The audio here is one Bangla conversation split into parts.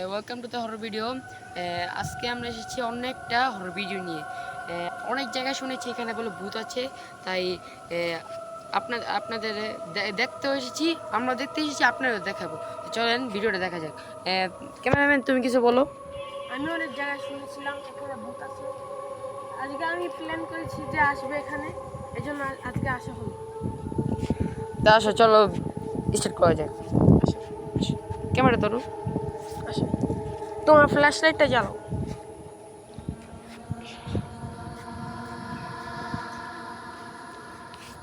Welcome to the horror video. আজকে আমরা এসেছি অন্য একটা হরর ভিডিও নিয়ে। অনেক জায়গায় শুনেছি এখানে বলে ভূত আছে, তাই আপনাদের দেখতেও এসেছি, আমরা দেখতে এসেছি, আপনারা দেখাবো। চলেন ভিডিওটা দেখা যাক। ক্যামেরাম্যান, তুমি কিছু বলো। আমি অনেক জায়গায় শুনেছিলাম এখানে ভূত আছে। আজকে আমি প্ল্যান করেছি যে আসবে এখানে, এই জন্য আজকে আসা হলো। তা আসো, চলো স্টার্ট করা যাক। ক্যামেরা ধরো। আসো, তোমার ফ্ল্যাশ লাইটটা জ্বালাও।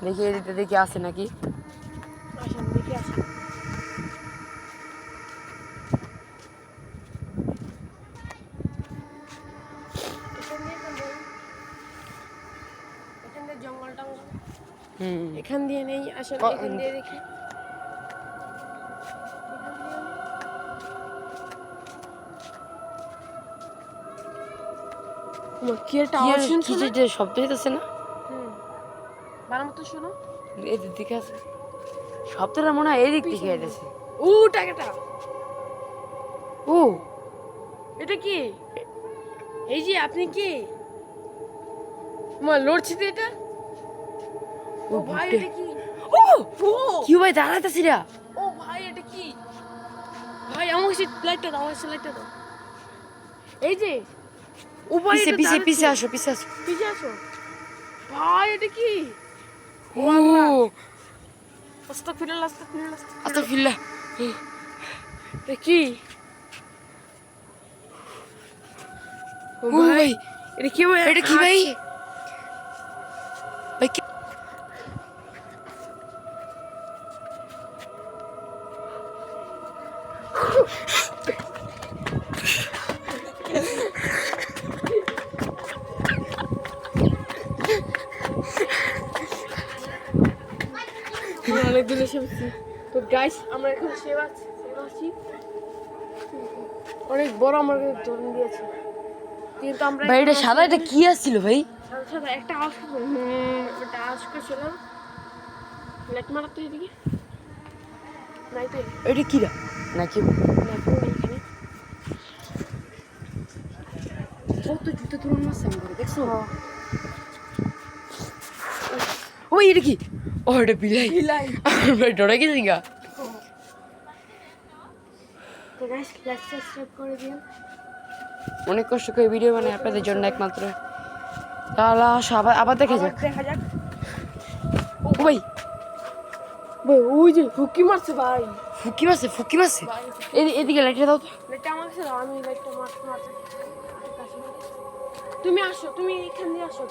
দেখি এদিকে দেখি আছে নাকি। আসেন দেখি আসেন। এখান দিয়ে জঙ্গল টঙ্গল, এখান দিয়ে নেই। আসেন এখান দিয়ে দেখি। কি একটা আওয়াজ শুনছো না? যে শব্দ হইতেছে না, বারার মতো শোনো। এদিক দিকে আছে শব্দটা, মনে হয় এদিক থেকে এসেছে। ও টাকাটা, ও এটা কি? এই যে আপনি কি মা লড়ছি তো এটা? ও ভাই এটা কি? ও কি ভাই, দাঁড়াইতেছি রা। ও ভাই এটা কি? ভাই আমার কাছে লাইটটা দাও, আমার কাছে লাইটটা দাও। এই যে ও ভাই, পিছে এটা পিছে দাঁড়াচ্ছে। পিছে আসো, পিছে আসো। পিছে আসো ভাই, এটা কি? ও আস্তাগফিরুল্লাহ, আস্তাগফিরুল্লাহ। এটা কি? ও ও ভাই, এটা কি ভাই? এটা কি ভাই? ভাই অনেক দূরে এসেছি তো গাইস, আমরা এখন সেবাছি। অনেক বড় আমার ধরন দিয়েছে, কিন্তু আমরা ভাই এটা সাদা, এটা কি আসছিল ভাই? সাদা একটা আওয়াজ ওটা আওয়াজ করছিল। লাইট মারা তো এদিকে নাই তো, এটা কি রা নাকি? কত জুতো তুলুন মারছে আমাদের, দেখছো? ওই এটা কি? ও এটা বিলাই। আমরা ডরে গেছি গা। তো গাইস লাইক সাবস্ক্রাইব করে দিন। অনেক কষ্ট করে ভিডিও বানাই আপনাদের জন্য একমাত্র। তাহলে আসো, আবার আবার দেখা যাক। ও ভাই, ভাই ওই যে হুকি মারছে ভাই। ফুকি মারছে। এদিকে লাইটটা দাও তো। লাইটটা আমার কাছে দাও, আমি লাইটটা মারতে। তুমি আসো, তুমি এখান দিয়ে আসো।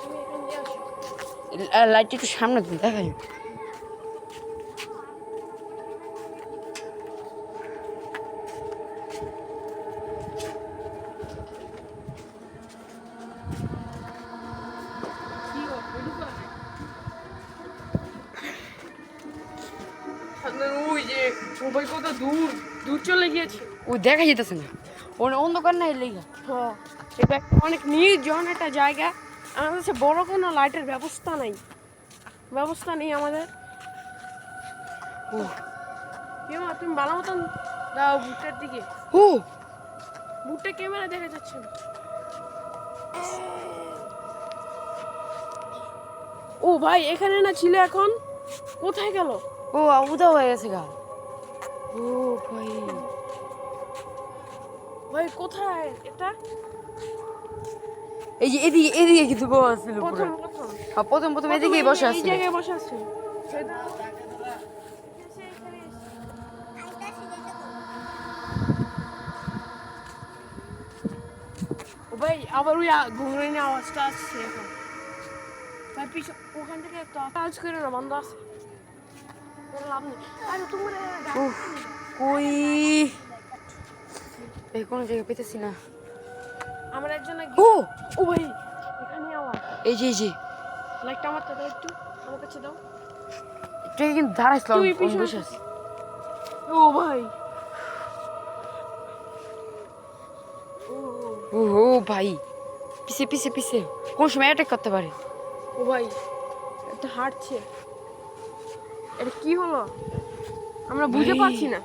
লাইটটা একটু সামনে দিন, দেখাই। ওই যে মোবাইল কত দূর চলে গিয়েছে। ও দেখা যেতেছে না, অন্ধকার না, এর লেগা। হ্যাঁ, এটা অনেক নির্জন একটা জায়গা। আমাদের কাছে বড় কোনো লাইটের ব্যবস্থা নেই আমাদের। ও কেমন তুমি ভালো মতন দাও বুটের দিকে। ও বুটটা ক্যামেরা দেখা যাচ্ছে না। ও ভাই এখানে না ছিল, এখন কোথায় গেল? ও উদাও হয়ে গেছে গা। ও ভাই, ভাই কোথায় এটা? এই যে এদিকে কিন্তু বসে আছিল পুরো। প্রথম প্রথম এদিকেই বসে এই আছিল। জায়গায় বসে আছে। ও ভাই আবার ওই ঘুমরানি আওয়াজটা আসছে এখন। ভাই পিছু ওখান থেকে একটা আওয়াজ করে না, বন্ধ আছে। কোনো লাভ নেই। আরে তোমরা উফ, কই এই কোন জায়গায় পেতেছি না। আমরা একজন ও ও ভাই এখানে আওয়াজ। এই যে লাইটটা আমার দাও একটু, আমার কাছে দাও। তুই কিন্তু দাঁড়াইছিল, তুই আমি পিছনে বসে আছি। ও ভাই ও ও ভাই, পিছে কোন সময় অ্যাটাক করতে পারে। ও ভাই এটা হাঁটছে, এটা কি হলো আমরা বুঝে ভাই। পাচ্ছি না।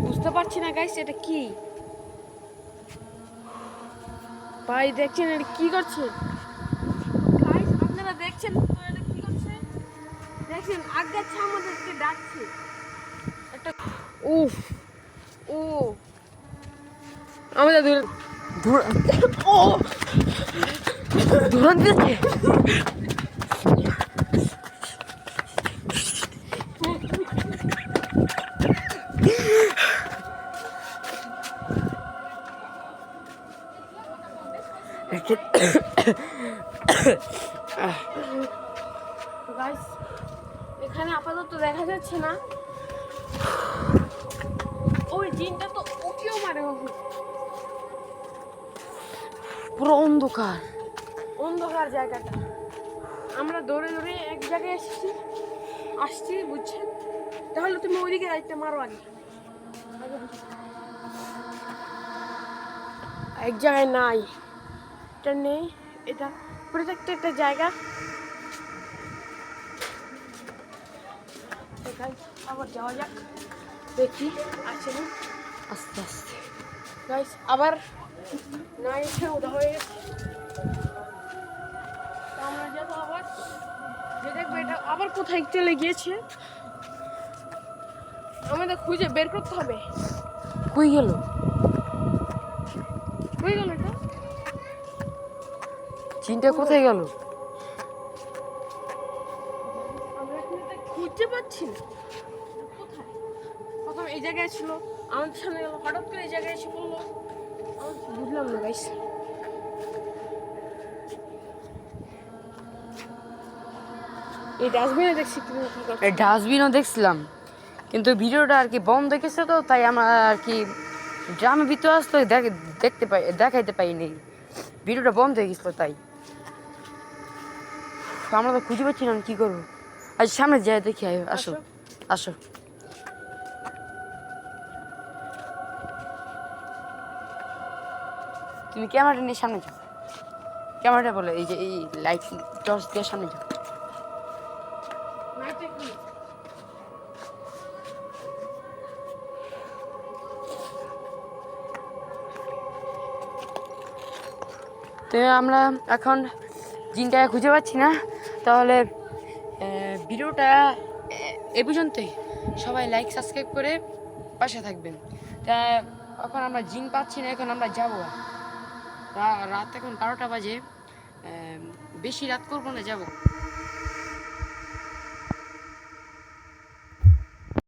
বুঝতে পারছি না গাইস এটা কি। ভাই দেখছেন এটা কি করছে? গাইস আপনারা দেখছেন তো এটা কি করছে? দেখছেন আগাছা আমাদেরকে ডাকছে একটা। উফ ও আমাদের ধরে ও ধরন দিচ্ছে। গাইস এখানে আপাতত দেখা যাচ্ছে না। ওই জিনটা তো ওকেও মারে পুরো অন্ধকার। অন্ধকার জায়গাটা। আমরা দৌড়ে দৌড়ে এক জায়গায় আসছি বুঝছেন। তাহলে তুমি ওইদিকে রাইটটা মারো আগে। এক জায়গায় নাই, এটা নেই, এটা প্রত্যেকটা একটা জায়গা। আবার যাওয়া যাক দেখি আছে না। আস্তে আস্তে গাইস আবার না এসে ওটা হয়ে গেছে। তো আমরা যাবো আবার, যে দেখবো এটা আবার কোথায় চলে গিয়েছে। আমাদের খুঁজে বের করতে হবে। কই গেল? কই গেল এটা? চিনটা কোথায় গেল? আমরা এখন এটা খুঁজতে পাচ্ছি না। কোথায়? প্রথম এই জায়গায় ছিল, আমাদের সামনে গেল, হঠাৎ করে এই জায়গায় এসে পড়লো। বুঝলাম না গাইস। এই ডাস্টবিনে দেখছি তুমি কি করছো। এই ডাস্টবিনও দেখছিলাম, কিন্তু ভিডিওটা আর কি বন্ধ দেখেছে তো, তাই আমরা আর কি ড্রামের ভিতরে আসতো দেখাইতে পাইনি। ভিডিওটা বন্ধ হয়ে গেছিলো, তাই আমরা তো খুঁজে পাচ্ছি না কি করবো। আজ সামনে যাই দেখি। আসো আসো। তুমি ক্যামেরাটা নিয়ে সামনে যাও। ক্যামেরাটা বলে এই যে এই লাইট টর্চ দিয়ে সামনে যাও। নাইটে কি? তো আমরা এখন জিনটা খুঁজে পাচ্ছি না, তাহলে ভিডিওটা এ পর্যন্তই। সবাই লাইক সাবস্ক্রাইব করে পাশে থাকবেন। তা এখন আমরা জিন পাচ্ছি না, এখন আমরা যাবো। রাত এখন 12টা বাজে, বেশি রাত করবো না, যাবো।